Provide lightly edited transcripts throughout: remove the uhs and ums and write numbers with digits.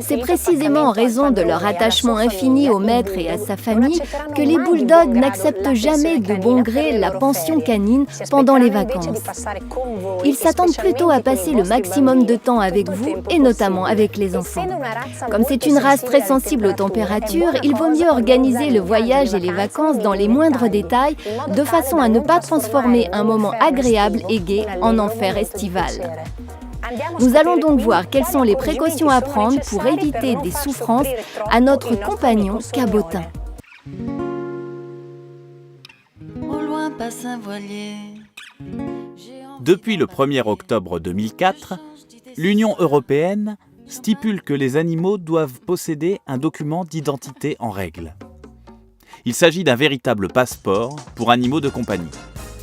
C'est précisément en raison de leur attachement infini au maître et à sa famille que les bulldogs n'acceptent jamais de bon gré la pension canine pendant les vacances. Ils s'attendent plutôt à passer le maximum de temps avec vous et notamment avec les enfants. Comme c'est une race très sensible aux températures, il vaut mieux organiser le voyage et les vacances dans les moindres détails de façon à ne pas transformer un moment agréable et gai en enfer estival. Nous allons donc voir quelles sont les précautions à prendre pour éviter des souffrances à notre compagnon cabotin. Au loin passe un voilier. Depuis le 1er octobre 2004, l'Union européenne stipule que les animaux doivent posséder un document d'identité en règle. Il s'agit d'un véritable passeport pour animaux de compagnie,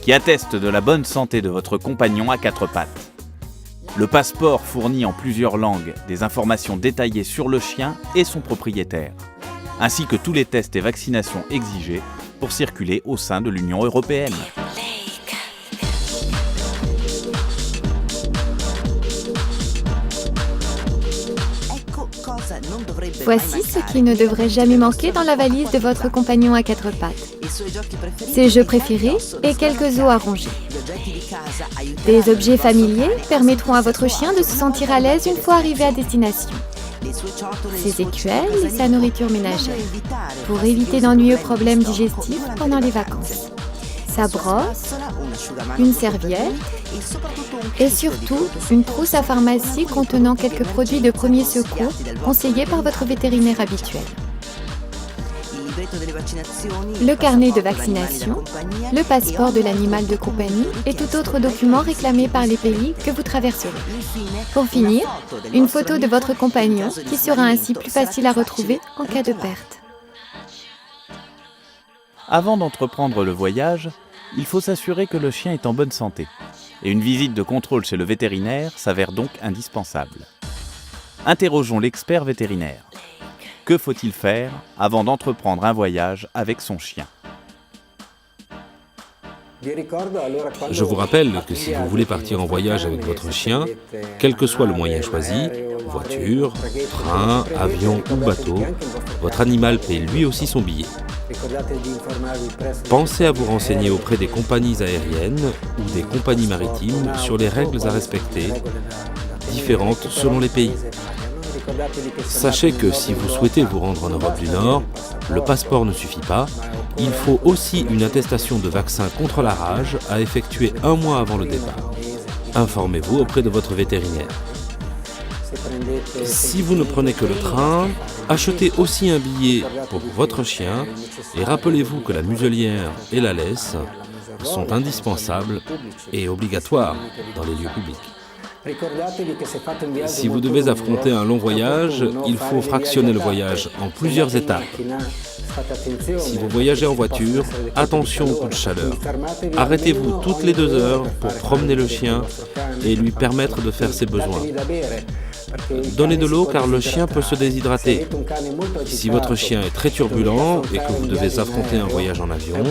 qui atteste de la bonne santé de votre compagnon à quatre pattes. Le passeport fournit en plusieurs langues des informations détaillées sur le chien et son propriétaire, ainsi que tous les tests et vaccinations exigés pour circuler au sein de l'Union européenne. Voici ce qui ne devrait jamais manquer dans la valise de votre compagnon à quatre pattes. Ses jeux préférés et quelques os à ronger. Des objets familiers permettront à votre chien de se sentir à l'aise une fois arrivé à destination. Ses écuelles et sa nourriture ménagère, pour éviter d'ennuyeux problèmes digestifs pendant les vacances. Sa brosse, une serviette et surtout une trousse à pharmacie contenant quelques produits de premier secours conseillés par votre vétérinaire habituel. Le carnet de vaccination, le passeport de l'animal de compagnie et tout autre document réclamé par les pays que vous traverserez. Pour finir, une photo de votre compagnon qui sera ainsi plus facile à retrouver en cas de perte. Avant d'entreprendre le voyage, il faut s'assurer que le chien est en bonne santé. Et une visite de contrôle chez le vétérinaire s'avère donc indispensable. Interrogeons l'expert vétérinaire. Que faut-il faire avant d'entreprendre un voyage avec son chien ? Je vous rappelle que si vous voulez partir en voyage avec votre chien, quel que soit le moyen choisi, voiture, train, avion ou bateau, votre animal paie lui aussi son billet. Pensez à vous renseigner auprès des compagnies aériennes ou des compagnies maritimes sur les règles à respecter, différentes selon les pays. Sachez que si vous souhaitez vous rendre en Europe du Nord, le passeport ne suffit pas. Il faut aussi une attestation de vaccin contre la rage à effectuer 1 mois avant le départ. Informez-vous auprès de votre vétérinaire. Si vous ne prenez que le train, achetez aussi un billet pour votre chien et rappelez-vous que la muselière et la laisse sont indispensables et obligatoires dans les lieux publics. Si vous devez affronter un long voyage, il faut fractionner le voyage en plusieurs étapes. Si vous voyagez en voiture, attention aux coups de chaleur. Arrêtez-vous toutes les 2 heures pour promener le chien et lui permettre de faire ses besoins. Donnez de l'eau car le chien peut se déshydrater. Si votre chien est très turbulent et que vous devez affronter un voyage en avion,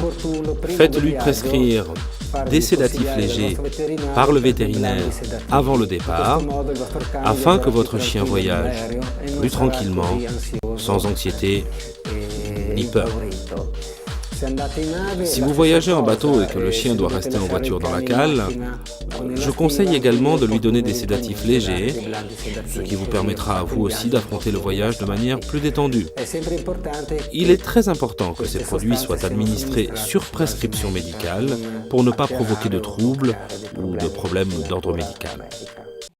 faites-lui prescrire des sédatifs légers par le vétérinaire avant le départ, afin que votre chien voyage plus tranquillement, sans anxiété ni peur. Si vous voyagez en bateau et que le chien doit rester en voiture dans la cale, je conseille également de lui donner des sédatifs légers, ce qui vous permettra à vous aussi d'affronter le voyage de manière plus détendue. Il est très important que ces produits soient administrés sur prescription médicale pour ne pas provoquer de troubles ou de problèmes d'ordre médical.